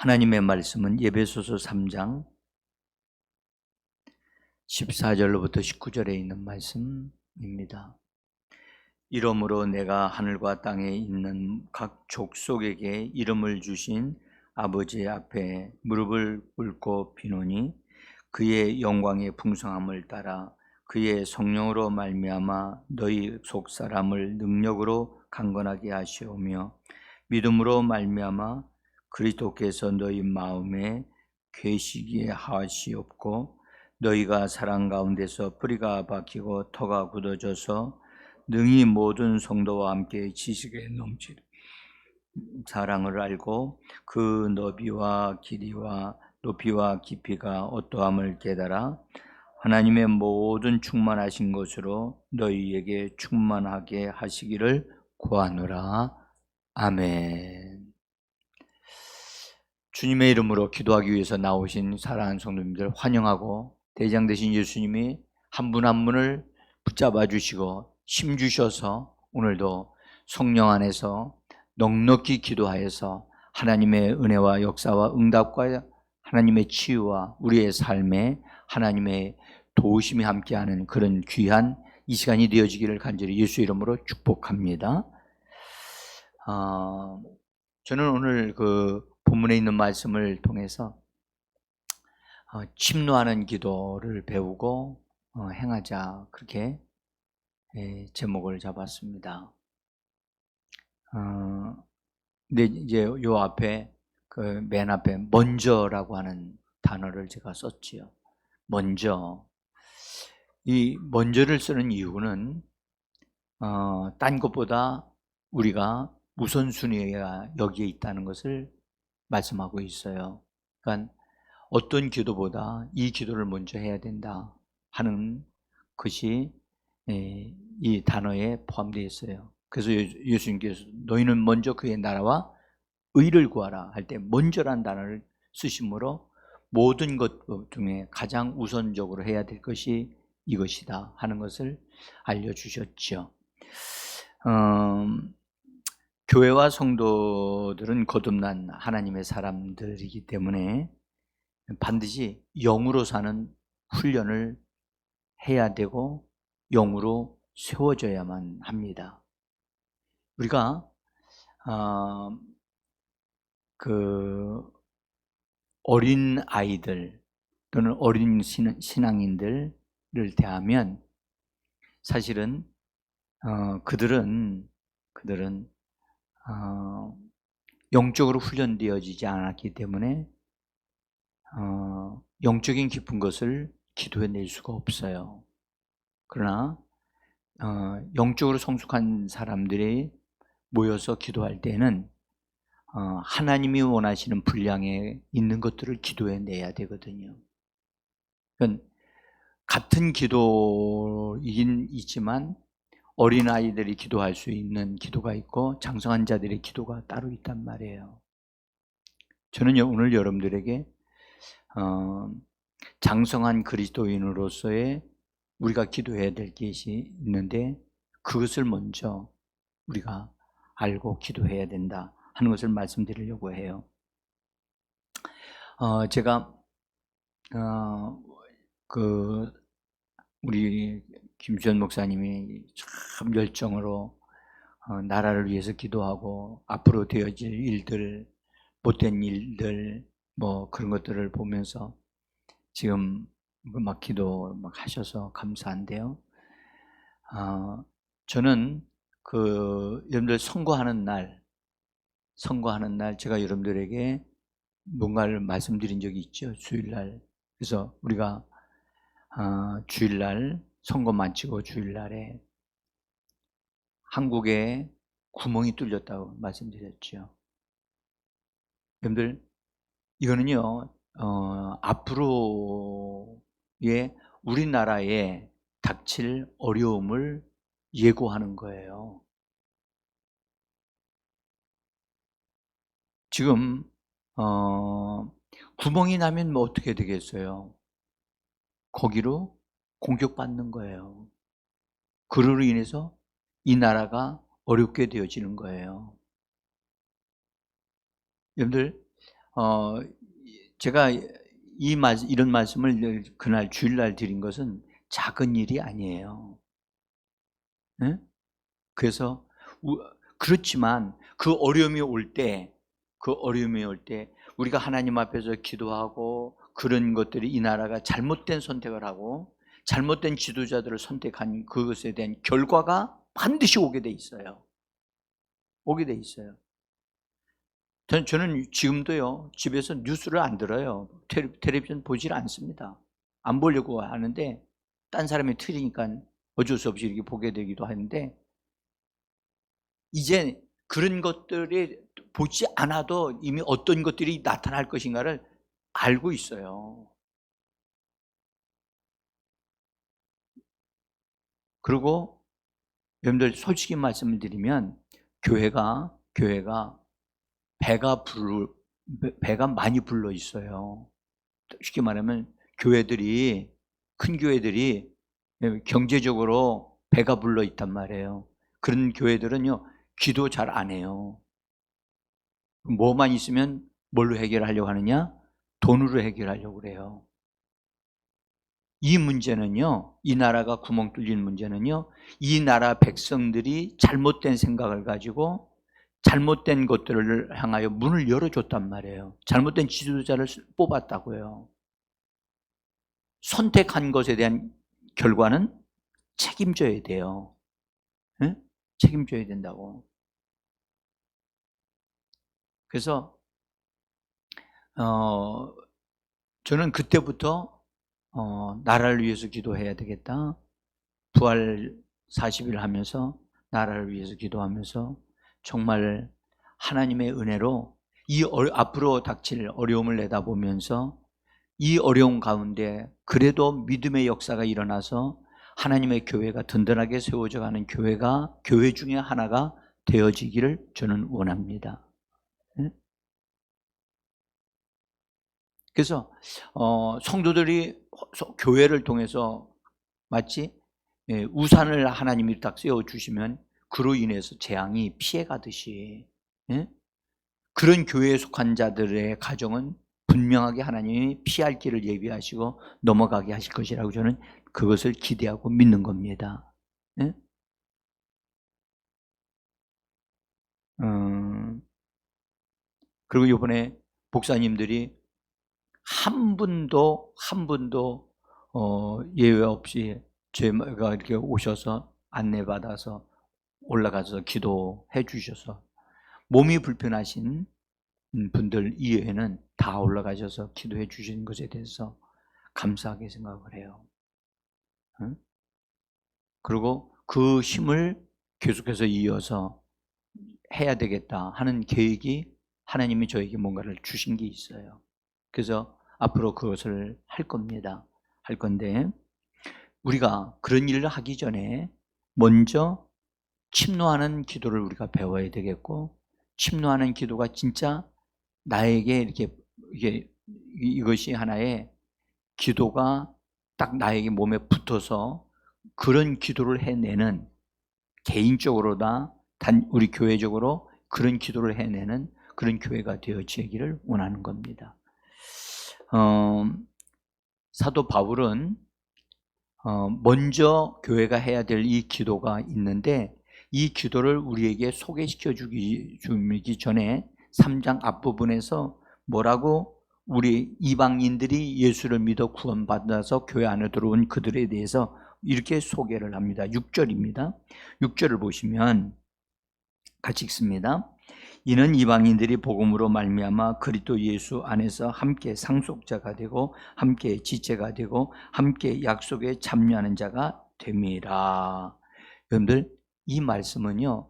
하나님의 말씀은 에베소서 3장 14절로부터 19절에 있는 말씀입니다. 이러므로 내가 하늘과 땅에 있는 각 족속에게 이름을 주신 아버지 앞에 무릎을 꿇고 비노니 그의 영광의 풍성함을 따라 그의 성령으로 말미암아 너희 속 사람을 능력으로 강건하게 하시오며 믿음으로 말미암아 그리스도께서 너희 마음에 계시기에 하시옵고 너희가 사랑 가운데서 뿌리가 박히고 터가 굳어져서 능히 모든 성도와 함께 지식에 넘치는 사랑을 알고 그 너비와 길이와 높이와 깊이가 어떠함을 깨달아 하나님의 모든 충만하신 것으로 너희에게 충만하게 하시기를 구하노라. 아멘. 주님의 이름으로 기도하기 위해서 나오신 사랑하는 성도님들 환영하고, 대장 되신 예수님이 한 분 한 분을 붙잡아 주시고 힘 주셔서 오늘도 성령 안에서 넉넉히 기도하여서 하나님의 은혜와 역사와 응답과 하나님의 치유와 우리의 삶에 하나님의 도우심이 함께하는 그런 귀한 이 시간이 되어지기를 간절히 예수 이름으로 축복합니다. 저는 오늘 그 본문에 있는 말씀을 통해서 침노하는 기도를 배우고 행하자, 그렇게 제목을 잡았습니다. 근데 이제 요 앞에 그 맨 앞에 먼저라고 하는 단어를 제가 썼지요. 먼저. 이 먼저를 쓰는 이유는 딴 것보다 우리가 우선순위가 여기에 있다는 것을 말씀하고 있어요. 그러니까 어떤 기도보다 이 기도를 먼저 해야 된다 하는 것이 이 단어에 포함되어 있어요. 그래서 예수님께서 너희는 먼저 그의 나라와 의를 구하라 할 때 먼저란 단어를 쓰심으로 모든 것 중에 가장 우선적으로 해야 될 것이 이것이다 하는 것을 알려주셨죠. 교회와 성도들은 거듭난 하나님의 사람들이기 때문에 반드시 영으로 사는 훈련을 해야 되고 영으로 세워져야만 합니다. 우리가 그 어린 아이들 또는 어린 신앙인들을 대하면 사실은 그들은 영적으로 훈련되어지지 않았기 때문에 영적인 깊은 것을 기도해낼 수가 없어요. 그러나 영적으로 성숙한 사람들이 모여서 기도할 때는 하나님이 원하시는 분량에 있는 것들을 기도해내야 되거든요. 그러니까 같은 기도이긴 있지만 어린아이들이 기도할 수 있는 기도가 있고 장성한 자들의 기도가 따로 있단 말이에요. 저는 오늘 여러분들에게 장성한 그리스도인으로서의 우리가 기도해야 될 것이 있는데 그것을 먼저 우리가 알고 기도해야 된다 하는 것을 말씀드리려고 해요. 제가 우리 김주현 목사님이 참 열정으로 나라를 위해서 기도하고 앞으로 되어질 일들, 못된 일들 뭐 그런 것들을 보면서 지금 막 기도 막 하셔서 감사한데요. 저는 여러분들 선거하는 날 제가 여러분들에게 뭔가를 말씀드린 적이 있죠. 주일날. 그래서 우리가 주일날 선거 마치고 주일날에 한국에 구멍이 뚫렸다고 말씀드렸죠. 여러분들 이거는요 앞으로의 우리나라에 닥칠 어려움을 예고하는 거예요. 지금 구멍이 나면 뭐 어떻게 되겠어요? 거기로 공격받는 거예요. 그로 인해서 이 나라가 어렵게 되어지는 거예요. 여러분들 어, 제가 이런 말씀을 그날 주일날 드린 것은 작은 일이 아니에요. 네? 그래서 그렇지만 그 어려움이 올 때, 우리가 하나님 앞에서 기도하고 그런 것들이 이 나라가 잘못된 선택을 하고 잘못된 지도자들을 선택한 그것에 대한 결과가 반드시 오게 돼 있어요. 오게 돼 있어요. 저는 지금도요, 집에서 뉴스를 안 들어요. 텔레비전 보질 않습니다. 안 보려고 하는데 딴 사람이 틀리니까 어쩔 수 없이 이렇게 보게 되기도 하는데, 이제 그런 것들이 보지 않아도 이미 어떤 것들이 나타날 것인가를 알고 있어요. 그리고 여러분들 솔직히 말씀을 드리면 교회가 배가 많이 불러 있어요. 쉽게 말하면 큰 교회들이 경제적으로 배가 불러 있단 말이에요. 그런 교회들은요, 기도 잘 안 해요. 뭐만 있으면 뭘로 해결하려고 하느냐? 돈으로 해결하려고 그래요. 이 문제는요, 이 나라가 구멍 뚫린 문제는요, 이 나라 백성들이 잘못된 생각을 가지고 잘못된 것들을 향하여 문을 열어줬단 말이에요. 잘못된 지도자를 뽑았다고요. 선택한 것에 대한 결과는 책임져야 돼요. 네? 책임져야 된다고. 그래서 저는 그때부터 나라를 위해서 기도해야 되겠다. 부활 40일 하면서 나라를 위해서 기도하면서 정말 하나님의 은혜로 앞으로 닥칠 어려움을 내다보면서 이 어려움 가운데 그래도 믿음의 역사가 일어나서 하나님의 교회가 든든하게 세워져 가는 교회 중에 하나가 되어지기를 저는 원합니다. 그래서 성도들이 교회를 통해서 마치 우산을 하나님이 딱 세워주시면 그로 인해서 재앙이 피해가듯이, 그런 교회에 속한 자들의 가정은 분명하게 하나님이 피할 길을 예비하시고 넘어가게 하실 것이라고 저는 그것을 기대하고 믿는 겁니다. 그리고 이번에 목사님들이 한 분도 예외 없이 제가 이렇게 오셔서 안내받아서 올라가서 기도해 주셔서, 몸이 불편하신 분들 이외에는 다 올라가셔서 기도해 주신 것에 대해서 감사하게 생각을 해요. 그리고 그 힘을 계속해서 이어서 해야 되겠다 하는 계획이 하나님이 저에게 뭔가를 주신 게 있어요. 그래서 앞으로 그것을 할 겁니다. 할 건데, 우리가 그런 일을 하기 전에 먼저 침노하는 기도를 우리가 배워야 되겠고, 침노하는 기도가 진짜 나에게 이것이 하나의 기도가 딱 나에게 몸에 붙어서 그런 기도를 해내는, 개인적으로나 우리 교회적으로 그런 기도를 해내는 그런 교회가 되어지기를 원하는 겁니다. 사도 바울은 먼저 교회가 해야 될 이 기도가 있는데, 이 기도를 우리에게 소개시켜 주기 전에 3장 앞부분에서 뭐라고 우리 이방인들이 예수를 믿어 구원받아서 교회 안에 들어온 그들에 대해서 이렇게 소개를 합니다. 6절입니다. 6절을 보시면 같이 읽습니다. 이는 이방인들이 복음으로 말미암아 그리스도 예수 안에서 함께 상속자가 되고 함께 지체가 되고 함께 약속에 참여하는 자가 됨이라. 여러분들, 이 말씀은요,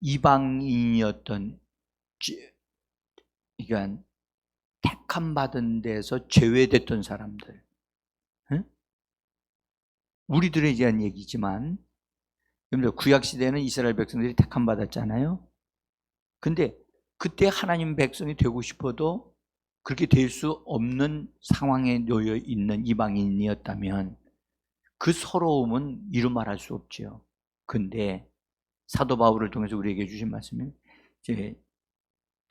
이방인이었던, 그러니까 택함 받은 데서 제외됐던 사람들, 우리들에 대한 얘기지만, 여러분들 구약 시대에는 이스라엘 백성들이 택함 받았잖아요. 근데 그때 하나님 백성이 되고 싶어도 그렇게 될 수 없는 상황에 놓여 있는 이방인이었다면 그 서러움은 이루 말할 수 없죠. 근데 사도 바울을 통해서 우리에게 주신 말씀은 이제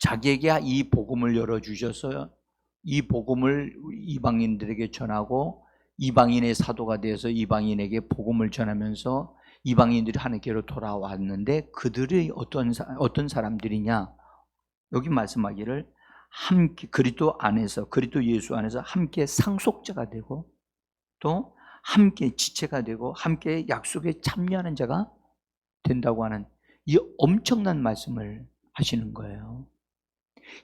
자기에게 이 복음을 열어주셔서 이 복음을 이방인들에게 전하고 이방인의 사도가 되어서 이방인에게 복음을 전하면서 이방인들이 하나님께로 돌아왔는데 그들이 어떤 사람들이냐? 여기 말씀하기를 함께 그리스도 안에서, 그리스도 예수 안에서 함께 상속자가 되고 또 함께 지체가 되고 함께 약속에 참여하는 자가 된다고 하는 이 엄청난 말씀을 하시는 거예요.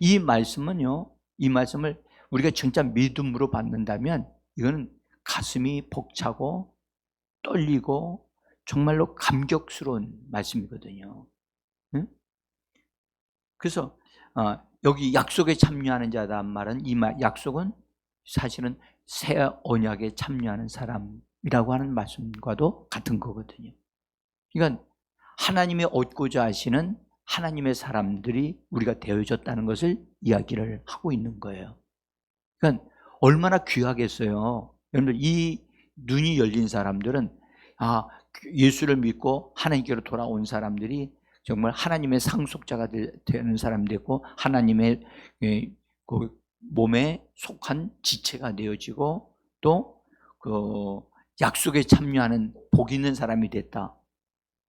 이 말씀은요, 이 말씀을 우리가 진짜 믿음으로 받는다면 이거는 가슴이 벅차고 떨리고 정말로 감격스러운 말씀이거든요. 응? 그래서 여기 약속에 참여하는 자란 말은 이 약속은 사실은 새 언약에 참여하는 사람이라고 하는 말씀과도 같은 거거든요. 그러니까 하나님이 얻고자 하시는 하나님의 사람들이 우리가 되어졌다는 것을 이야기를 하고 있는 거예요. 그러니까 얼마나 귀하겠어요. 여러분들, 이 눈이 열린 사람들은 예수를 믿고 하나님께로 돌아온 사람들이 정말 하나님의 상속자가 되는 사람되고 하나님의 그 몸에 속한 지체가 되어지고 또 그 약속에 참여하는 복 있는 사람이 됐다.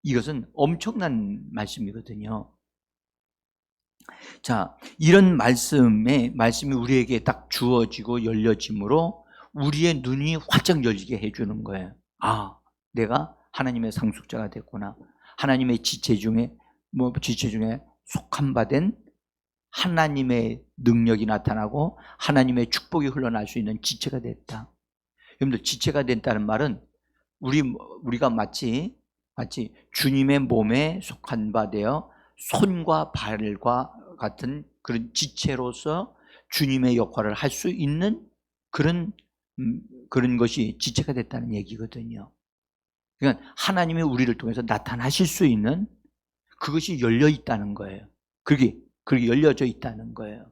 이것은 엄청난 말씀이거든요. 자, 이런 말씀이 우리에게 딱 주어지고 열려짐으로 우리의 눈이 활짝 열리게 해주는 거예요. 내가 하나님의 상속자가 됐구나. 하나님의 지체 중에 속한 바 된 하나님의 능력이 나타나고 하나님의 축복이 흘러날 수 있는 지체가 됐다. 여러분들, 지체가 됐다는 말은 우리가 마치 주님의 몸에 속한 바 되어 손과 발과 같은 그런 지체로서 주님의 역할을 할 수 있는 그런 것이 지체가 됐다는 얘기거든요. 그러니까 하나님이 우리를 통해서 나타나실 수 있는 그것이 열려 있다는 거예요. 그게 열려져 있다는 거예요.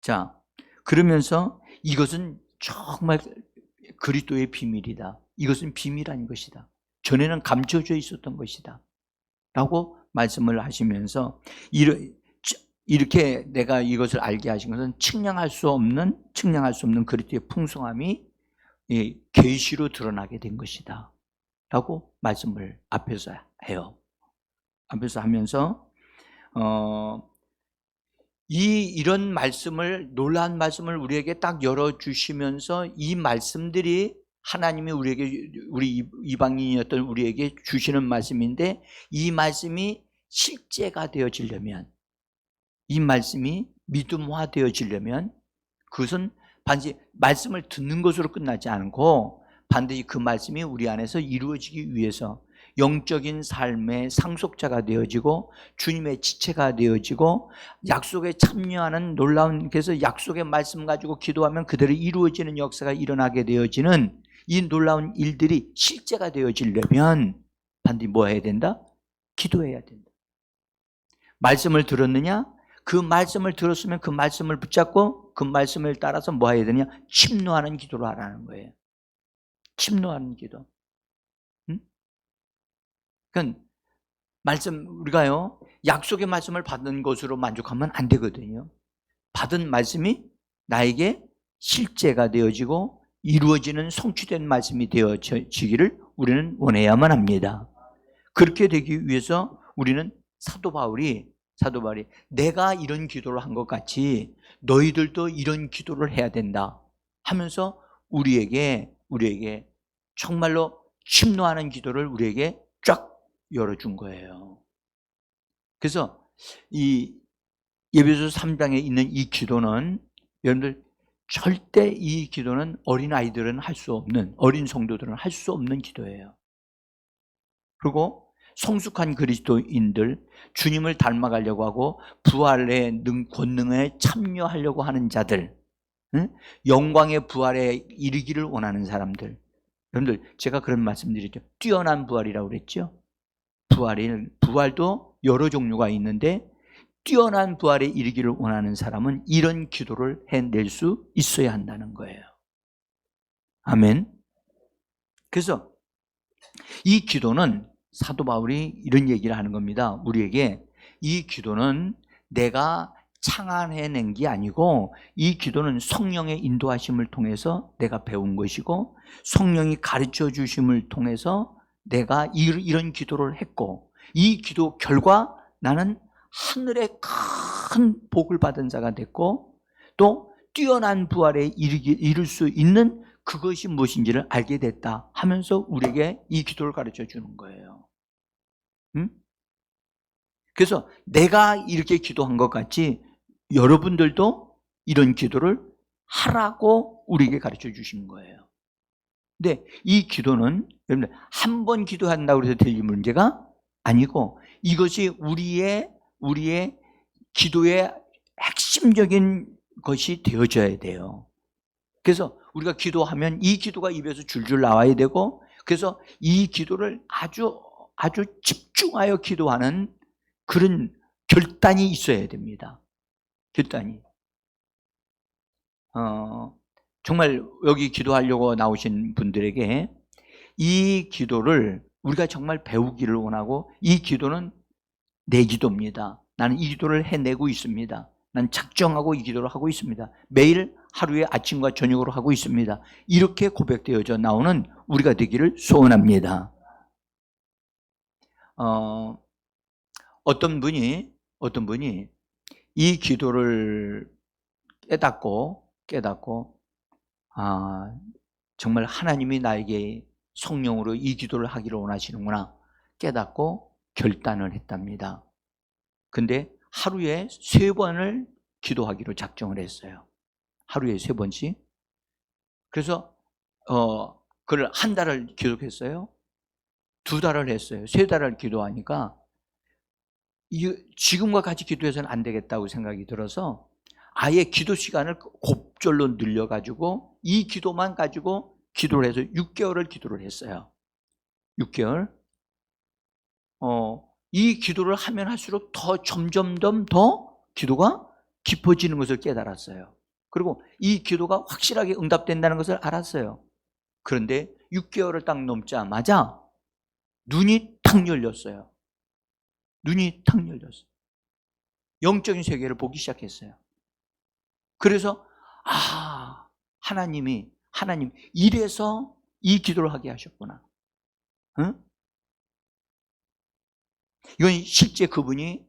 자, 그러면서 이것은 정말 그리스도의 비밀이다. 이것은 비밀한 것이다. 전에는 감춰져 있었던 것이다. 라고 말씀을 하시면서 이렇게 내가 이것을 알게 하신 것은 측량할 수 없는 그리스도의 풍성함이 계시로 드러나게 된 것이다. 라고 말씀을 앞에서 해요. 앞에서 하면서 이런 말씀을, 놀라운 말씀을 우리에게 딱 열어주시면서 이 말씀들이 하나님이 우리 이방인이었던 우리에게 주시는 말씀인데 이 말씀이 실제가 되어지려면, 이 말씀이 믿음화 되어지려면 그것은 반드시 말씀을 듣는 것으로 끝나지 않고 반드시 그 말씀이 우리 안에서 이루어지기 위해서 영적인 삶의 상속자가 되어지고 주님의 지체가 되어지고 약속에 참여하는 놀라운, 그래서 약속의 말씀 가지고 기도하면 그대로 이루어지는 역사가 일어나게 되어지는 이 놀라운 일들이 실제가 되어지려면 반드시 뭐 해야 된다? 기도해야 된다. 말씀을 들었느냐? 그 말씀을 들었으면 그 말씀을 붙잡고 그 말씀을 따라서 뭐 해야 되냐? 침노하는 기도를 하라는 거예요. 침노하는 기도. 그러니까 우리가요, 약속의 말씀을 받는 것으로 만족하면 안 되거든요. 받은 말씀이 나에게 실제가 되어지고 이루어지는 성취된 말씀이 되어지기를 우리는 원해야만 합니다. 그렇게 되기 위해서 우리는 사도 바울이 내가 이런 기도를 한 것 같이 너희들도 이런 기도를 해야 된다 하면서 우리에게 정말로 침노하는 기도를 우리에게 쫙 열어준 거예요. 그래서 이 에베소서 3장에 있는 이 기도는 여러분들 절대 이 기도는 어린아이들은 할 수 없는, 어린 성도들은 할 수 없는 기도예요. 그리고 성숙한 그리스도인들, 주님을 닮아가려고 하고 부활의 권능에 참여하려고 하는 자들, 영광의 부활에 이르기를 원하는 사람들, 여러분들 제가 그런 말씀드렸죠. 뛰어난 부활이라고 그랬죠. 부활도 여러 종류가 있는데 뛰어난 부활에 이르기를 원하는 사람은 이런 기도를 해낼 수 있어야 한다는 거예요. 아멘. 그래서 이 기도는 사도 바울이 이런 얘기를 하는 겁니다. 우리에게 이 기도는 내가 창안해낸 게 아니고 이 기도는 성령의 인도하심을 통해서 내가 배운 것이고 성령이 가르쳐 주심을 통해서 내가 이런 기도를 했고 이 기도 결과 나는 하늘의 큰 복을 받은 자가 됐고 또 뛰어난 부활에 이를 수 있는 그것이 무엇인지를 알게 됐다 하면서 우리에게 이 기도를 가르쳐 주는 거예요. 응? 그래서 내가 이렇게 기도한 것 같이 여러분들도 이런 기도를 하라고 우리에게 가르쳐 주신 거예요. 근데 이 기도는 여러분들 한 번 기도한다고 해서 될 문제가 아니고 이것이 우리의 기도의 핵심적인 것이 되어져야 돼요. 그래서 우리가 기도하면 이 기도가 입에서 줄줄 나와야 되고 그래서 이 기도를 아주 집중하여 기도하는 그런 결단이 있어야 됩니다. 결단이. 정말 여기 기도하려고 나오신 분들에게 이 기도를 우리가 정말 배우기를 원하고 이 기도는 내 기도입니다. 나는 이 기도를 해내고 있습니다. 난 작정하고 이 기도를 하고 있습니다. 매일 하루에 아침과 저녁으로 하고 있습니다. 이렇게 고백되어져 나오는 우리가 되기를 소원합니다. 어떤 분이 이 기도를 깨닫고 정말 하나님이 나에게 성령으로 이 기도를 하기를 원하시는구나 깨닫고 결단을 했답니다. 근데 하루에 3번을 기도하기로 작정을 했어요. 하루에 3번씩. 그래서 그걸 한 달을 기도했어요. 2달을 했어요. 3달을 기도하니까 지금과 같이 기도해서는 안 되겠다고 생각이 들어서 아예 기도 시간을 곱절로 늘려가지고 이 기도만 가지고 기도를 해서 6개월을 기도를 했어요. 6개월. 이 기도를 하면 할수록 점점 더 기도가 깊어지는 것을 깨달았어요. 그리고 이 기도가 확실하게 응답된다는 것을 알았어요. 그런데 6개월을 딱 넘자마자 눈이 탁 열렸어요. 눈이 탁 열렸어요. 영적인 세계를 보기 시작했어요. 그래서 하나님 이래서 이 기도를 하게 하셨구나. 응? 이건 실제 그분이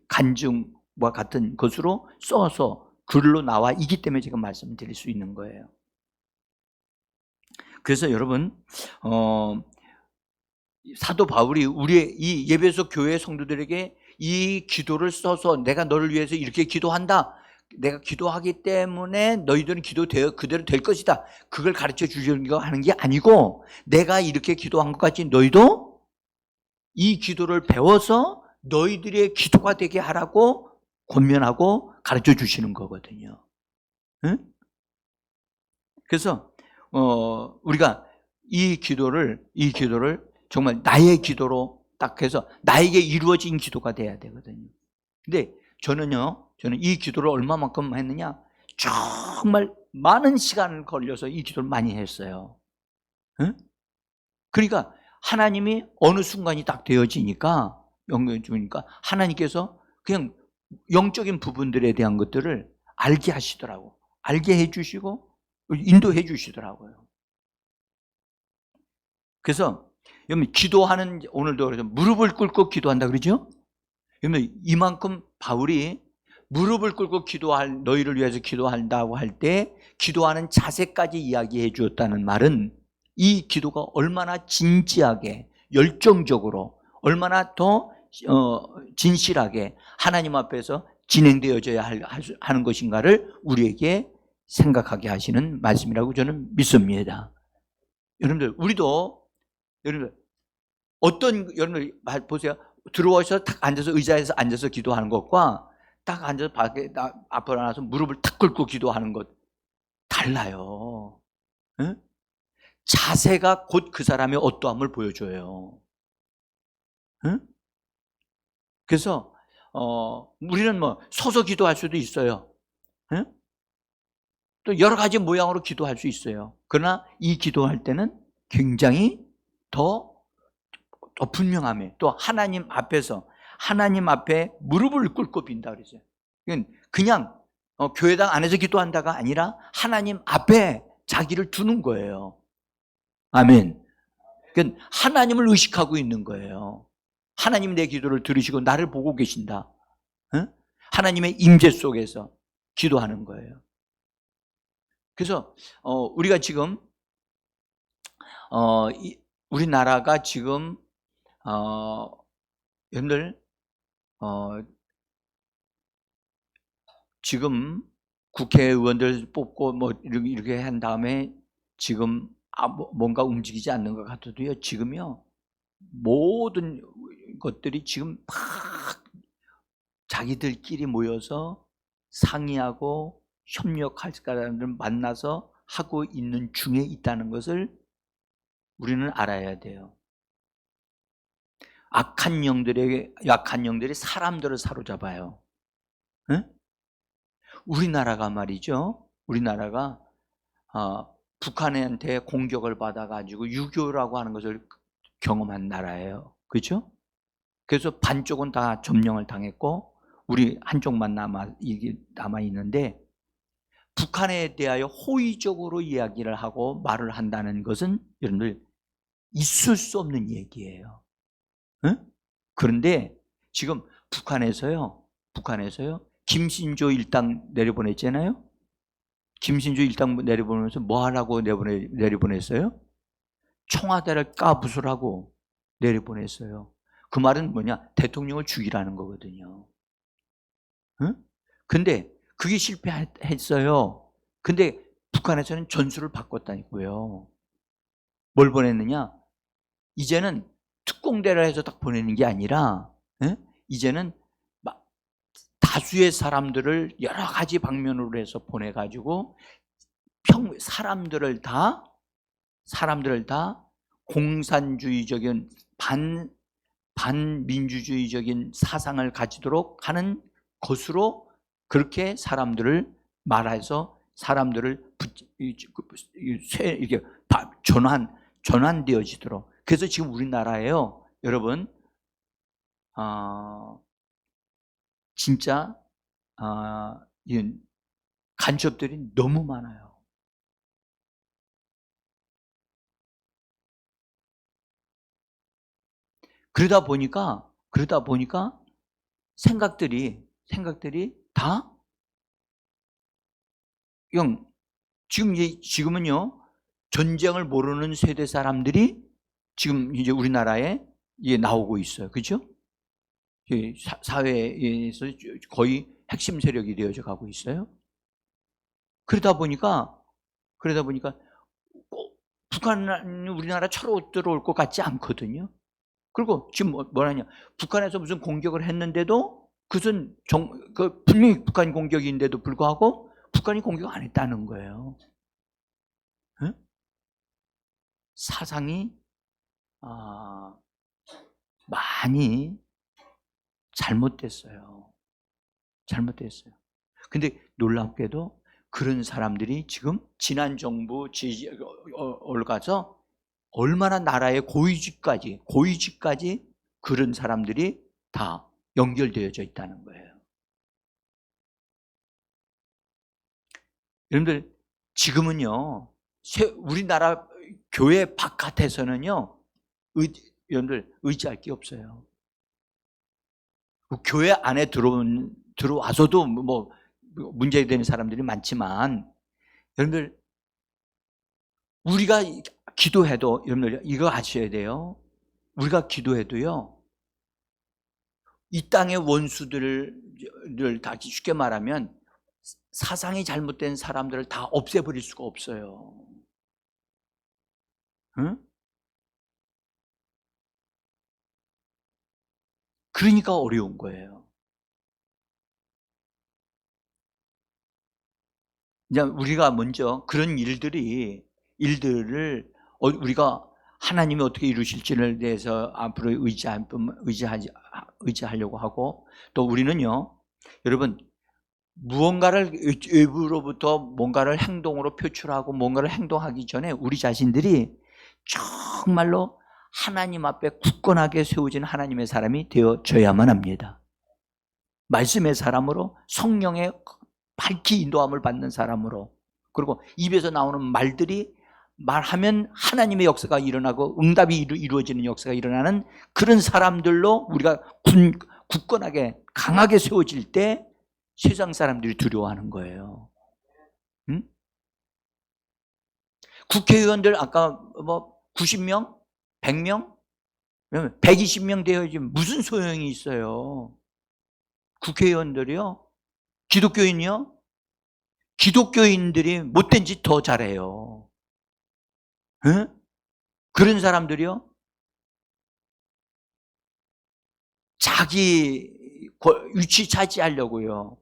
간증과 같은 것으로 써서 글로 나와 있기 때문에 제가 말씀드릴 수 있는 거예요. 그래서 여러분 사도 바울이 우리의 이 예배소 교회 성도들에게 이 기도를 써서 내가 너를 위해서 이렇게 기도한다. 내가 기도하기 때문에 너희들은 기도되어 그대로 될 것이다. 그걸 가르쳐 주려고 하는 게 아니고 내가 이렇게 기도한 것 같이 너희도 이 기도를 배워서 너희들의 기도가 되게 하라고 권면하고 가르쳐 주시는 거거든요. 응? 그래서 우리가 이 기도를 정말 나의 기도로 딱 해서 나에게 이루어진 기도가 돼야 되거든요. 근데 저는 이 기도를 얼마만큼 했느냐? 정말 많은 시간을 걸려서 이 기도를 많이 했어요. 응? 그러니까 하나님이 어느 순간이 딱 되어지니까 하나님께서 그냥 영적인 부분들에 대한 것들을 알게 하시더라고. 알게 해주시고 인도해 주시더라고요. 그래서 여러분 기도하는 오늘도 그래서 무릎을 꿇고 기도한다 그러죠? 여러분 이만큼 바울이 무릎을 꿇고 기도할 너희를 위해서 기도한다고 할 때 기도하는 자세까지 이야기해 주었다는 말은 이 기도가 얼마나 진지하게 열정적으로 얼마나 더 진실하게 하나님 앞에서 진행되어져야 하는 것인가를 우리에게 생각하게 하시는 말씀이라고 저는 믿습니다. 여러분들 여러분들 보세요. 들어와서 딱 앉아서 의자에서 앉아서 기도하는 것과 딱 앉아서 밖에 앞으로 나와서 무릎을 탁 꿇고 기도하는 것 달라요. 응? 자세가 곧 그 사람의 어떠함을 보여줘요. 응? 그래서 우리는 서서 기도할 수도 있어요. 응? 또 여러 가지 모양으로 기도할 수 있어요. 그러나 이 기도할 때는 굉장히 더 분명함에 또 하나님 앞에서 하나님 앞에 무릎을 꿇고 빈다 그랬어요. 그냥 교회당 안에서 기도한다가 아니라 하나님 앞에 자기를 두는 거예요. 아멘. 그러니까 하나님을 의식하고 있는 거예요. 하나님이 내 기도를 들으시고 나를 보고 계신다. 하나님의 임재 속에서 기도하는 거예요. 그래서 우리가 지금 우리나라가 지금 여러분들 지금 국회의원들 뽑고 뭐 이렇게 한 다음에 지금 뭔가 움직이지 않는 것 같아도요, 지금요 모든 것들이 지금 막 자기들끼리 모여서 상의하고 협력할 사람들 만나서 하고 있는 중에 있다는 것을 우리는 알아야 돼요. 약한 영들이 사람들을 사로잡아요. 응? 우리나라가 말이죠. 우리나라가 북한한테 공격을 받아가지고 6.25라고 하는 것을 경험한 나라예요. 그렇죠? 그래서 반쪽은 다 점령을 당했고 우리 한쪽만 남아 있는데, 북한에 대하여 호의적으로 이야기를 하고 말을 한다는 것은 여러분들 있을 수 없는 얘기예요. 응? 그런데 지금 북한에서요 김신조 일당 내려보냈잖아요. 김신조 일당 내려보내면서 뭐 하라고 내려보냈어요? 청와대를 까부수라고 내려보냈어요. 그 말은 뭐냐? 대통령을 죽이라는 거거든요. 응? 근데 그게 실패했어요. 근데 북한에서는 전술을 바꿨다니까요. 뭘 보냈느냐? 이제는 특공대를 해서 딱 보내는 게 아니라 이제는 다수의 사람들을 여러 가지 방면으로 해서 보내가지고 사람들을 다 공산주의적인 반민주주의적인 사상을 가지도록 하는 것으로 그렇게 사람들을 말해서 사람들을 이렇게 전환되어지도록. 그래서 지금 우리나라에요, 여러분, 진짜 간첩들이 너무 많아요. 그러다 보니까 생각들이 다 지금은요 전쟁을 모르는 세대 사람들이 지금 이제 우리나라에 나오고 있어요. 그렇죠? 사회에서 거의 핵심 세력이 되어져 가고 있어요. 그러다 보니까 북한은 우리나라 쳐로 들어올 것 같지 않거든요. 그리고 지금 뭐라냐, 북한에서 무슨 공격을 했는데도 그것은 분명히 북한 공격인데도 불구하고 북한이 공격 안 했다는 거예요. 네? 사상이 많이 잘못됐어요. 근데 놀랍게도 그런 사람들이 지금 지난 정부 올가서 얼마나 나라의 고위직까지 그런 사람들이 다 연결되어져 있다는 거예요. 여러분들 지금은요 우리나라 교회 바깥에서는요 여러분들 의지할 게 없어요. 교회 안에 들어와서도 뭐 문제되는 사람들이 많지만, 여러분들 우리가 기도해도, 여러분들 이거 아셔야 돼요. 우리가 기도해도요 이 땅의 원수들을 다 쉽게 말하면 사상이 잘못된 사람들을 다 없애버릴 수가 없어요. 응? 그러니까 어려운 거예요. 이제 우리가 먼저 그런 일들을 우리가 하나님이 어떻게 이루실지를 대해서 앞으로 의지하려고 하고, 또 우리는요 여러분 무언가를 외부로부터 뭔가를 행동으로 표출하고 뭔가를 행동하기 전에 우리 자신들이 정말로 하나님 앞에 굳건하게 세워진 하나님의 사람이 되어져야만 합니다. 말씀의 사람으로, 성령의 밝히 인도함을 받는 사람으로, 그리고 입에서 나오는 말들이 말하면 하나님의 역사가 일어나고 응답이 이루어지는 역사가 일어나는 그런 사람들로 우리가 굳건하게 강하게 세워질 때 세상 사람들이 두려워하는 거예요. 응? 국회의원들 아까 90명? 100명? 120명 되어야지 무슨 소용이 있어요. 국회의원들이요? 기독교인이요? 기독교인들이 못된 짓 더 잘해요. 응? 그런 사람들이요? 자기 위치 차지하려고요.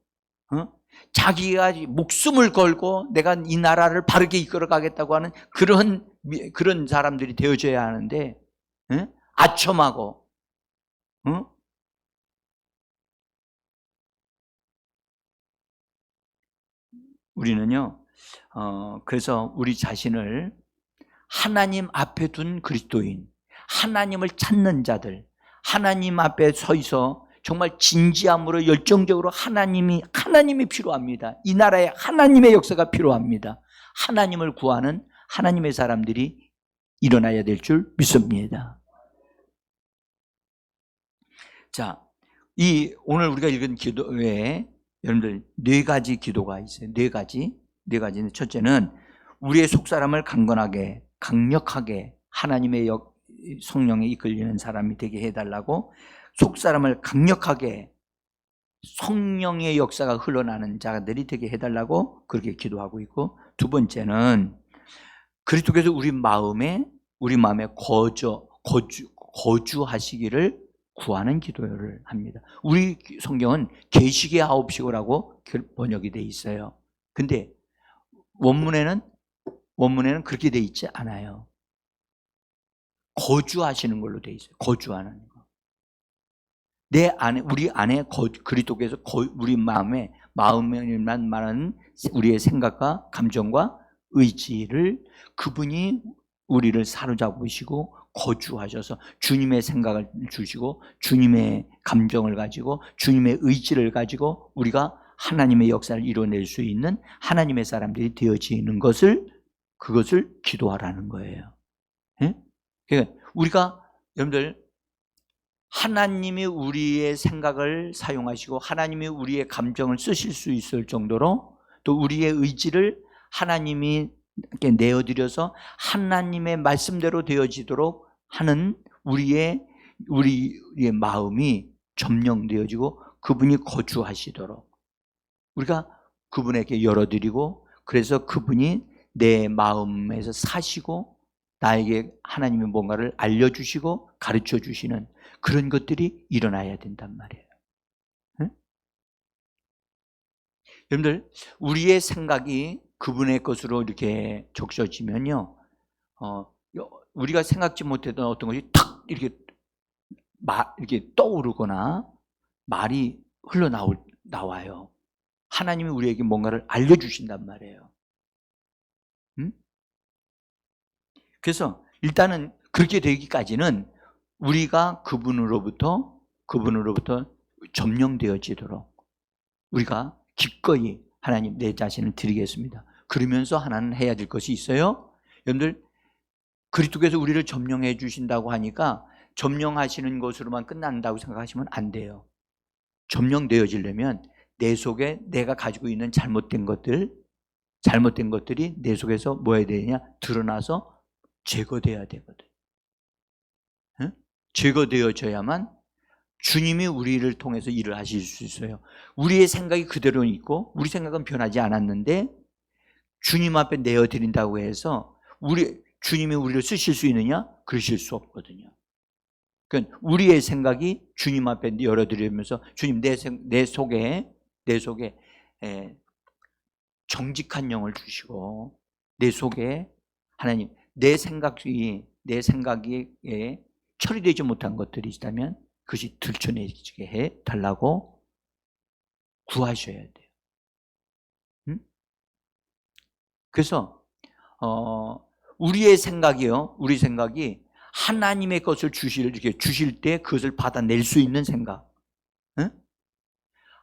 응? 자기가 목숨을 걸고 내가 이 나라를 바르게 이끌어 가겠다고 하는 그런 사람들이 되어져야 하는데, 응? 아첨하고, 응? 우리는요, 그래서 우리 자신을 하나님 앞에 둔 그리스도인, 하나님을 찾는 자들, 하나님 앞에 서 있어 정말 진지함으로 열정적으로 하나님이 필요합니다. 이 나라에 하나님의 역사가 필요합니다. 하나님을 구하는 하나님의 사람들이 일어나야 될 줄 믿습니다. 자, 오늘 우리가 읽은 기도 외에 여러분들 4가지 기도가 있어요. 4가지는 첫째는 우리의 속사람을 강건하게, 강력하게 하나님의 성령에 이끌리는 사람이 되게 해달라고, 속사람을 강력하게 성령의 역사가 흘러나는 자들이 되게 해달라고 그렇게 기도하고 있고, 두 번째는 그리스도께서 우리 마음에 거주하시기를 구하는 기도를 합니다. 우리 성경은 계시의 9시고라고 번역이 되어 있어요. 근데 원문에는 그렇게 되어 있지 않아요. 거주하시는 걸로 되어 있어요. 거주하는 거. 우리 안에 그리스도께서 우리 마음에만 말하는 우리의 생각과 감정과 의지를 그분이 우리를 사로잡으시고 거주하셔서 주님의 생각을 주시고 주님의 감정을 가지고 주님의 의지를 가지고 우리가 하나님의 역사를 이뤄낼 수 있는 하나님의 사람들이 되어지는 그것을 기도하라는 거예요. 예? 그러니까 우리가 여러분들 하나님이 우리의 생각을 사용하시고 하나님이 우리의 감정을 쓰실 수 있을 정도로 또 우리의 의지를 하나님이 내어드려서 하나님의 말씀대로 되어지도록 하는 우리의 마음이 점령되어지고 그분이 거주하시도록 우리가 그분에게 열어드리고, 그래서 그분이 내 마음에서 사시고 나에게 하나님이 뭔가를 알려주시고 가르쳐 주시는 그런 것들이 일어나야 된단 말이에요. 응? 여러분들, 우리의 생각이 그분의 것으로 이렇게 적셔지면요, 우리가 생각지 못했던 어떤 것이 탁 이렇게 떠오르거나 말이 나와요. 하나님이 우리에게 뭔가를 알려주신단 말이에요. 응? 그래서 일단은 그렇게 되기까지는 우리가 그분으로부터 점령되어지도록 우리가 기꺼이 하나님 내 자신을 드리겠습니다. 그러면서 하나는 해야 될 것이 있어요. 여러분들, 그리스도께서 우리를 점령해 주신다고 하니까 점령하시는 것으로만 끝난다고 생각하시면 안 돼요. 점령되어지려면 내 속에 내가 가지고 있는 잘못된 것들이 내 속에서 뭐 해야 되냐? 드러나서 제거돼야 되거든. 응? 제거되어져야만 주님이 우리를 통해서 일을 하실 수 있어요. 우리의 생각이 그대로 있고 우리 생각은 변하지 않았는데 주님 앞에 내어드린다고 해서 주님이 우리를 쓰실 수 있느냐? 그러실 수 없거든요. 그러니까 우리의 생각이 주님 앞에 열어드리면서 주님 내 속에 정직한 영을 주시고 내 속에 하나님 내 생각이 처리되지 못한 것들이 있다면 그것이 들춰내지게 해달라고 구하셔야 돼요. 응? 그래서 우리 생각이 하나님의 것을 이렇게 주실 때 그것을 받아낼 수 있는 생각. 응?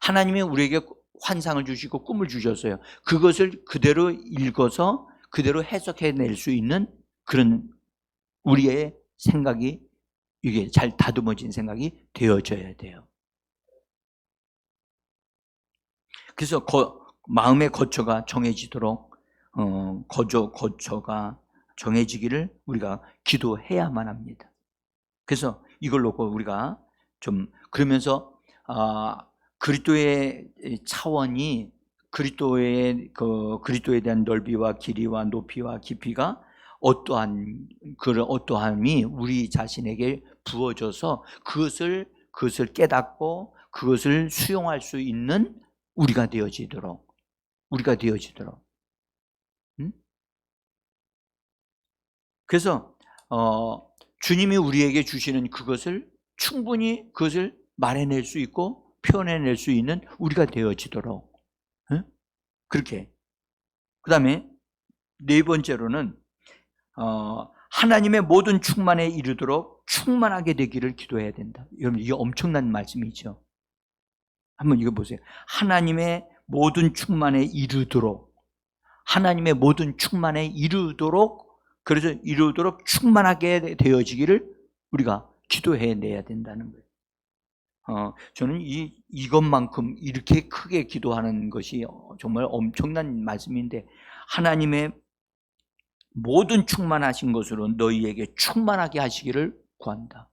하나님이 우리에게 환상을 주시고 꿈을 주셨어요. 그것을 그대로 읽어서 그대로 해석해낼 수 있는 그런 우리의 생각이, 이게 잘 다듬어진 생각이 되어져야 돼요. 그래서 마음의 거처가 정해지도록 거처가 정해지기를 우리가 기도해야만 합니다. 그래서 이걸 놓고 우리가 좀 그러면서 그리스도의 차원이 그리스도에 대한 넓이와 길이와 높이와 깊이가 어떠한 그런 어떠함이 우리 자신에게 부어져서 그것을 깨닫고 그것을 수용할 수 있는 우리가 되어지도록 응? 그래서 주님이 우리에게 주시는 그것을 충분히 그것을 말해낼 수 있고 표현해낼 수 있는 우리가 되어지도록, 응? 그렇게. 그 다음에 네 번째로는 하나님의 모든 충만에 이르도록 충만하게 되기를 기도해야 된다. 여러분, 이게 엄청난 말씀이죠. 한번 읽어보세요. 하나님의 모든 충만에 이르도록, 하나님의 모든 충만에 이르도록, 그래서 이루도록 충만하게 되어지기를 우리가 기도해내야 된다는 거예요. 저는 이것만큼 이렇게 크게 기도하는 것이 정말 엄청난 말씀인데, 하나님의 모든 충만하신 것으로 너희에게 충만하게 하시기를 구한다.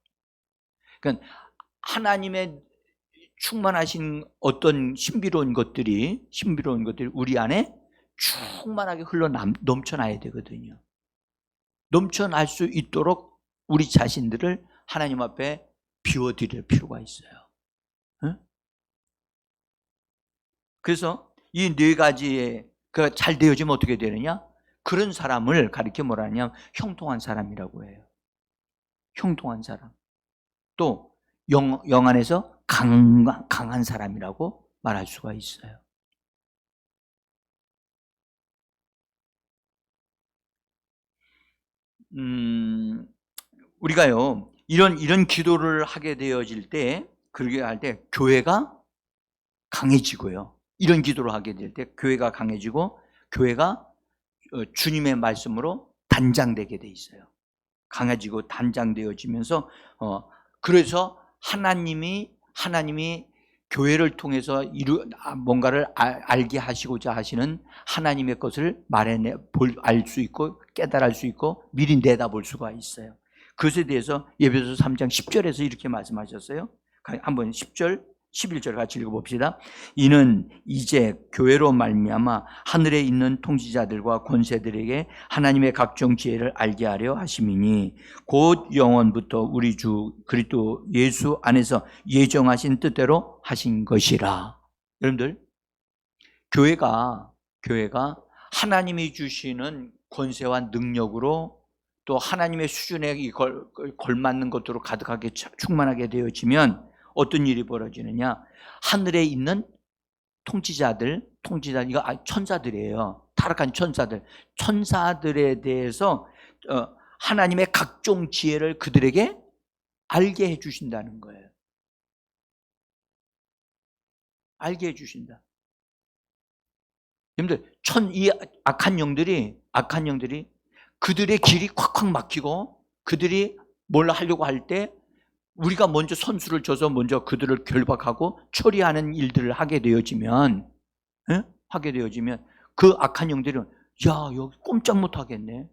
그러니까 하나님의 충만하신 어떤 신비로운 것들이 우리 안에 충만하게 넘쳐나야 되거든요. 넘쳐날 수 있도록 우리 자신들을 하나님 앞에 비워드릴 필요가 있어요. 응? 그래서 이 네 가지의 잘 되어지면 어떻게 되느냐? 그런 사람을 가리켜 뭐라 하냐면 형통한 사람이라고 해요. 형통한 사람. 또 영 안에서 강한 사람이라고 말할 수가 있어요. 우리가요, 이런 기도를 하게 되어질 때, 그렇게 할 때 교회가 강해지고요. 이런 기도를 하게 될 때 교회가 강해지고 교회가 주님의 말씀으로 단장되게 돼 있어요. 강해지고 단장되어지면서 그래서 하나님이 교회를 통해서 뭔가를 알게 하시고자 하시는 하나님의 것을 알 수 있고 깨달을 수 있고 미리 내다볼 수가 있어요. 그것에 대해서 에베소서 3장 10절에서 이렇게 말씀하셨어요. 한번 10절 11절 같이 읽어봅시다. 이는 이제 교회로 말미암아 하늘에 있는 통치자들과 권세들에게 하나님의 각종 지혜를 알게 하려 하심이니 곧 영원부터 우리 주 그리스도 예수 안에서 예정하신 뜻대로 하신 것이라. 여러분들, 교회가 하나님이 주시는 권세와 능력으로 또 하나님의 수준에 걸맞는 것으로 가득하게 충만하게 되어지면 어떤 일이 벌어지느냐? 하늘에 있는 통치자들, 이거 천사들이에요. 타락한 천사들에 대해서 하나님의 각종 지혜를 그들에게 알게 해주신다는 거예요. 알게 해주신다. 여러분들, 이 악한 영들이 그들의 길이 콱콱 막히고 그들이 뭘 하려고 할 때 우리가 먼저 선수를 줘서 먼저 그들을 결박하고 처리하는 일들을 하게 되어지면 그 악한 영들은 여기 꼼짝 못 하겠네.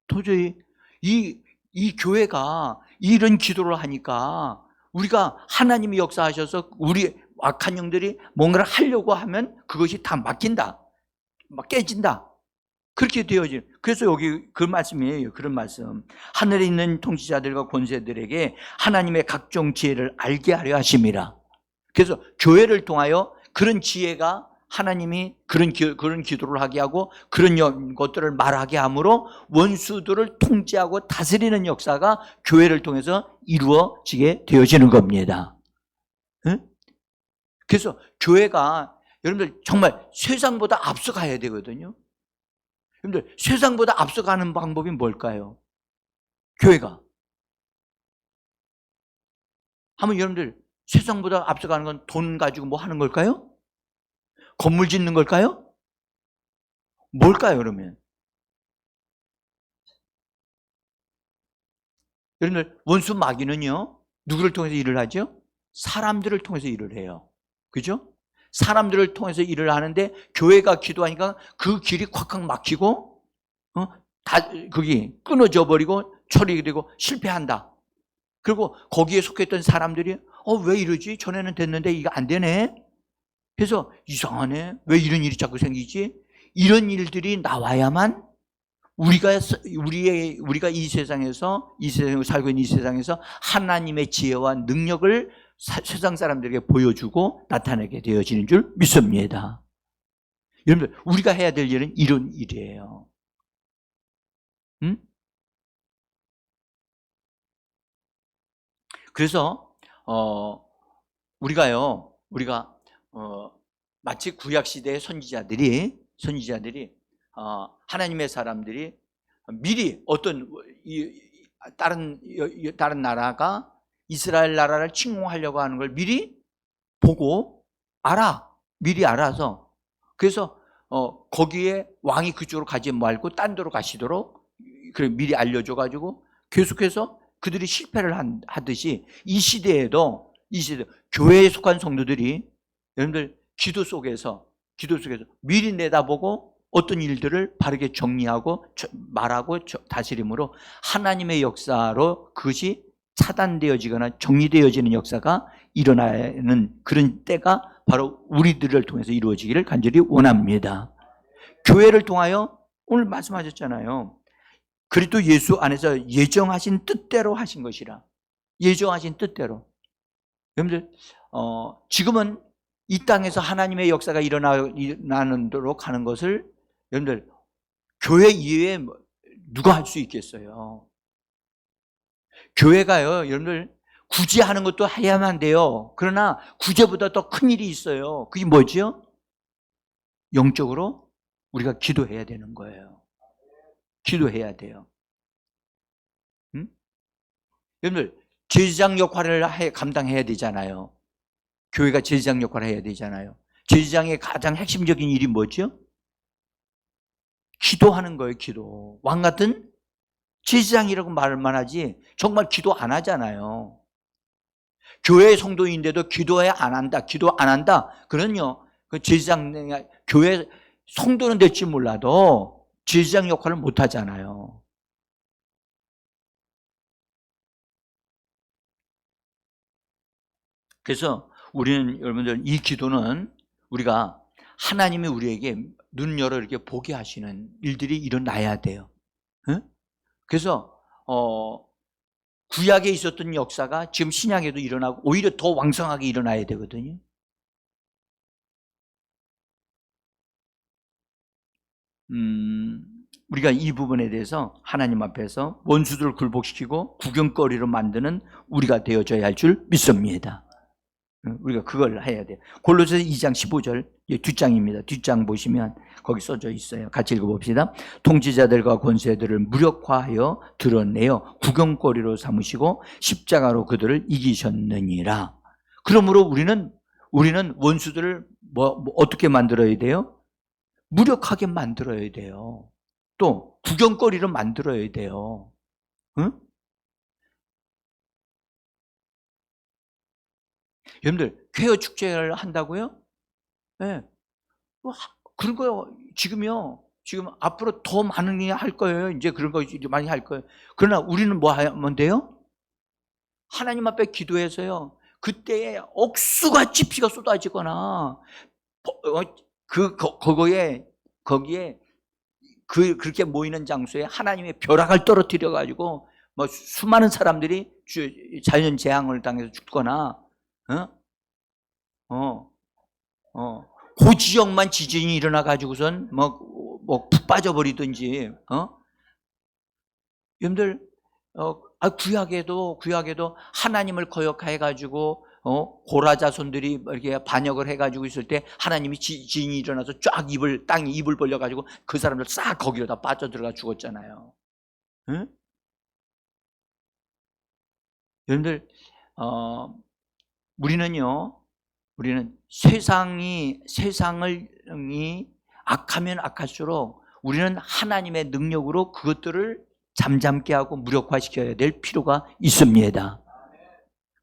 도저히 이 교회가 이런 기도를 하니까 우리가 하나님이 역사하셔서 우리 악한 영들이 뭔가를 하려고 하면 그것이 다 막힌다. 막 깨진다. 그렇게 되어지. 그래서 여기 그 말씀이에요. 그런 말씀. 하늘에 있는 통치자들과 권세들에게 하나님의 각종 지혜를 알게 하려 하심이라. 그래서 교회를 통하여 그런 지혜가 하나님이 그런 기도를 하게 하고 그런 것들을 말하게 함으로 원수들을 통제하고 다스리는 역사가 교회를 통해서 이루어지게 되어지는 겁니다. 응? 그래서 교회가 여러분들 정말 세상보다 앞서가야 되거든요. 여러분들, 세상보다 앞서가는 방법이 뭘까요? 교회가 한번 여러분들 세상보다 앞서가는 건 돈 가지고 뭐 하는 걸까요? 건물 짓는 걸까요? 뭘까요, 그러면? 여러분들, 원수 마귀는요, 누구를 통해서 일을 하죠? 사람들을 통해서 일을 해요. 그죠? 사람들을 통해서 일을 하는데, 교회가 기도하니까 그 길이 콱콱 막히고, 거기 끊어져 버리고, 처리되고, 실패한다. 그리고 거기에 속했던 사람들이, 왜 이러지? 전에는 됐는데 이거 안 되네? 그래서 이상하네? 왜 이런 일이 자꾸 생기지? 이런 일들이 나와야만 우리가 이 세상에 살고 있는 이 세상에서 하나님의 지혜와 능력을 세상 사람들에게 보여주고 나타내게 되어지는 줄 믿습니다. 여러분들, 우리가 해야 될 일은 이런 일이에요. 응? 그래서 우리가 마치 구약 시대의 선지자들이 하나님의 사람들이 미리 어떤 다른 나라가 이스라엘 나라를 침공하려고 하는 걸 미리 보고 미리 알아서, 그래서 거기에 왕이 그쪽으로 가지 말고 딴 데로 가시도록 그래 미리 알려줘가지고 계속해서 그들이 실패를 하듯이 이 시대에도 교회에 속한 성도들이 여러분들 기도 속에서 미리 내다보고 어떤 일들을 바르게 정리하고 말하고 다스림으로 하나님의 역사로 그것이 차단되어지거나 정리되어지는 역사가 일어나는 그런 때가 바로 우리들을 통해서 이루어지기를 간절히 원합니다. 교회를 통하여 오늘 말씀하셨잖아요. 그리스도 예수 안에서 예정하신 뜻대로 하신 것이라. 예정하신 뜻대로. 여러분들, 지금은 이 땅에서 하나님의 역사가 일어나도록 하는 것을 여러분들 교회 이외에 누가 할 수 있겠어요? 교회가요, 여러분들 구제 하는 것도 해야만 돼요. 그러나 구제보다 더 큰 일이 있어요. 그게 뭐지요? 영적으로 우리가 기도해야 되는 거예요. 기도해야 돼요. 응? 여러분들 제사장 역할을 감당해야 되잖아요. 교회가 제사장 역할을 해야 되잖아요. 제사장의 가장 핵심적인 일이 뭐죠? 기도하는 거예요. 기도. 왕 같은 제사장이라고 말만 하지 정말 기도 안 하잖아요. 교회 성도인데도 기도해 안 한다. 기도 안 한다. 그러면요, 그 제사장, 교회 성도는 될지 몰라도 제사장 역할을 못 하잖아요. 그래서 우리는 여러분들 이 기도는 우리가 하나님이 우리에게 눈 열어 이렇게 보게 하시는 일들이 일어나야 돼요. 응? 그래서 구약에 있었던 역사가 지금 신약에도 일어나고 오히려 더 왕성하게 일어나야 되거든요. 우리가 이 부분에 대해서 하나님 앞에서 원수들을 굴복시키고 구경거리로 만드는 우리가 되어져야 할 줄 믿습니다. 우리가 그걸 해야 돼요. 골로새서 2장 15절 뒷장입니다. 뒷장 보시면 거기 써져 있어요. 같이 읽어봅시다. 통치자들과 권세들을 무력화하여 드러내어 구경거리로 삼으시고 십자가로 그들을 이기셨느니라. 그러므로 우리는 원수들을 어떻게 만들어야 돼요? 무력하게 만들어야 돼요. 또 구경거리로 만들어야 돼요. 응? 여러분들 쾌어 축제를 한다고요? 네. 그런 거 지금 앞으로 더 많이 할 거예요. 이제 그런 거 많이 할 거예요. 그러나 우리는 뭐 하면 돼요? 하나님 앞에 기도해서요. 그때에 억수같이 피가 쏟아지거나 거기에 그렇게 모이는 장소에 하나님의 벼락을 떨어뜨려 가지고 뭐 수많은 사람들이 자연 재앙을 당해서 죽거나 그 지역만 지진이 일어나 가지고선 푹 빠져버리든지 여러분들 구약에도 하나님을 거역해 가지고 고라 자손들이 이렇게 반역을 해 가지고 있을 때 하나님이 지진이 일어나서 쫙 땅이 입을 벌려 가지고 그 사람들 싹 거기로 다 빠져들어가 죽었잖아요. 응? 여러분들 우리는 세상을 악하면 악할수록 우리는 하나님의 능력으로 그것들을 잠잠케 하고 무력화시켜야 될 필요가 있습니다.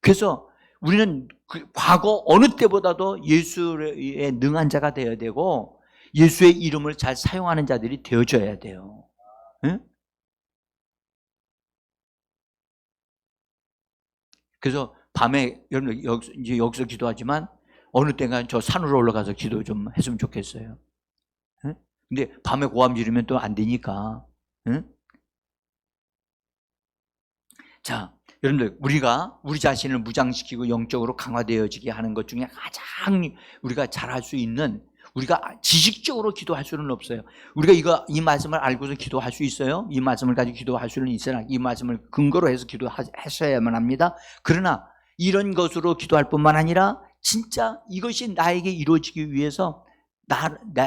그래서 우리는 과거 어느 때보다도 예수의 능한 자가 되어야 되고 예수의 이름을 잘 사용하는 자들이 되어져야 돼요. 응? 그래서 밤에 여러분 이제 여기서 기도하지만 어느 때가 저 산으로 올라가서 기도 좀 했으면 좋겠어요. 응? 근데 밤에 고함 지르면 또 안 되니까. 응? 자, 여러분들 우리가 우리 자신을 무장시키고 영적으로 강화되어지게 하는 것 중에 가장 우리가 잘할 수 있는, 우리가 지식적으로 기도할 수는 없어요. 우리가 이 말씀을 알고서 기도할 수 있어요. 이 말씀을 가지고 기도할 수는 있으나 이 말씀을 근거로 해서 기도하셔야만 합니다. 그러나 이런 것으로 기도할 뿐만 아니라 진짜 이것이 나에게 이루어지기 위해서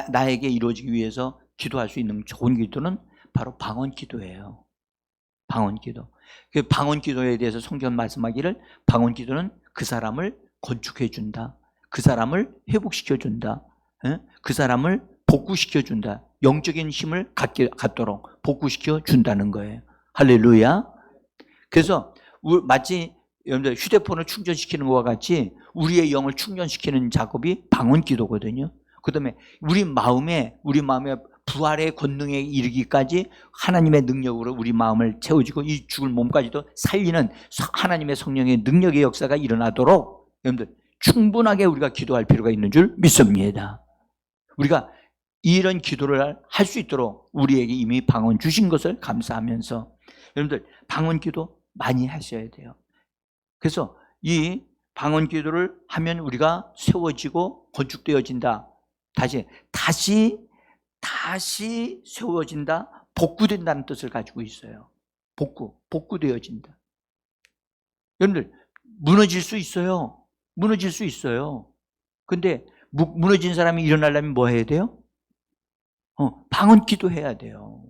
나에게 이루어지기 위해서 기도할 수 있는 좋은 기도는 바로 방언 기도예요. 방언 기도. 그 방언 기도에 대해서 성경 말씀하기를 방언 기도는 그 사람을 건축해 준다. 그 사람을 회복시켜 준다. 그 사람을 복구시켜 준다. 영적인 힘을 갖도록 복구시켜 준다는 거예요. 할렐루야. 그래서 마치 여러분들 휴대폰을 충전시키는 것과 같이 우리의 영을 충전시키는 작업이 방언 기도거든요. 그 다음에 우리 마음에 부활의 권능에 이르기까지 하나님의 능력으로 우리 마음을 채워지고 이 죽을 몸까지도 살리는 하나님의 성령의 능력의 역사가 일어나도록 여러분들 충분하게 우리가 기도할 필요가 있는 줄 믿습니다. 우리가 이런 기도를 할 수 있도록 우리에게 이미 방언 주신 것을 감사하면서 여러분들 방언 기도 많이 하셔야 돼요. 그래서 이 방언 기도를 하면 우리가 세워지고 건축되어진다. 다시 세워진다, 복구된다는 뜻을 가지고 있어요. 복구되어진다. 여러분들 무너질 수 있어요. 무너질 수 있어요. 근데 무너진 사람이 일어나려면 뭐 해야 돼요? 방언 기도해야 돼요.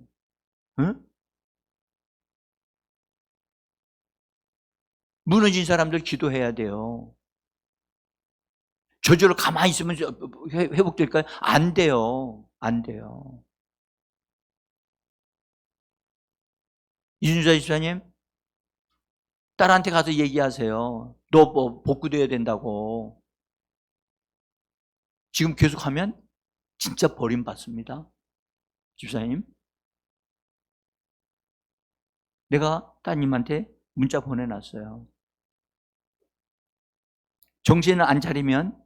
응? 무너진 사람들 기도해야 돼요. 저절로 가만히 있으면 회복될까요? 안 돼요. 안 돼요. 이준자 집사님, 딸한테 가서 얘기하세요. 너 뭐 복구돼야 된다고. 지금 계속하면 진짜 버림받습니다. 집사님, 내가 따님한테 문자 보내놨어요. 정신을 안 차리면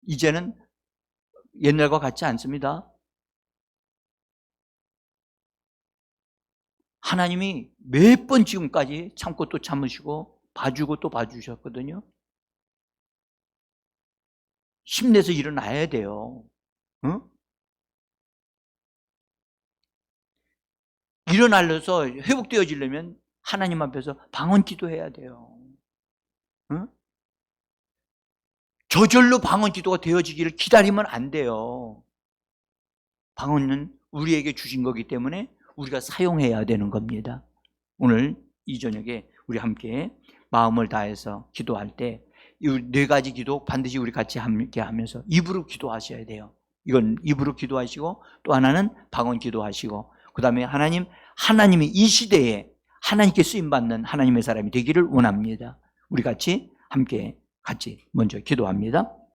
이제는 옛날과 같지 않습니다. 하나님이 몇 번 지금까지 참고 또 참으시고 봐주고 또 봐주셨거든요. 힘내서 일어나야 돼요. 응? 일어나려서 회복되어지려면 하나님 앞에서 방언 기도해야 돼요. 응? 저절로 방언 기도가 되어지기를 기다리면 안 돼요. 방언은 우리에게 주신 거기 때문에 우리가 사용해야 되는 겁니다. 오늘 이 저녁에 우리 함께 마음을 다해서 기도할 때 이 네 가지 기도 반드시 우리 같이 함께 하면서 입으로 기도하셔야 돼요. 이건 입으로 기도하시고 또 하나는 방언 기도하시고 그 다음에 하나님이 이 시대에 하나님께 쓰임받는 하나님의 사람이 되기를 원합니다. 우리 같이 함께 먼저 기도합니다.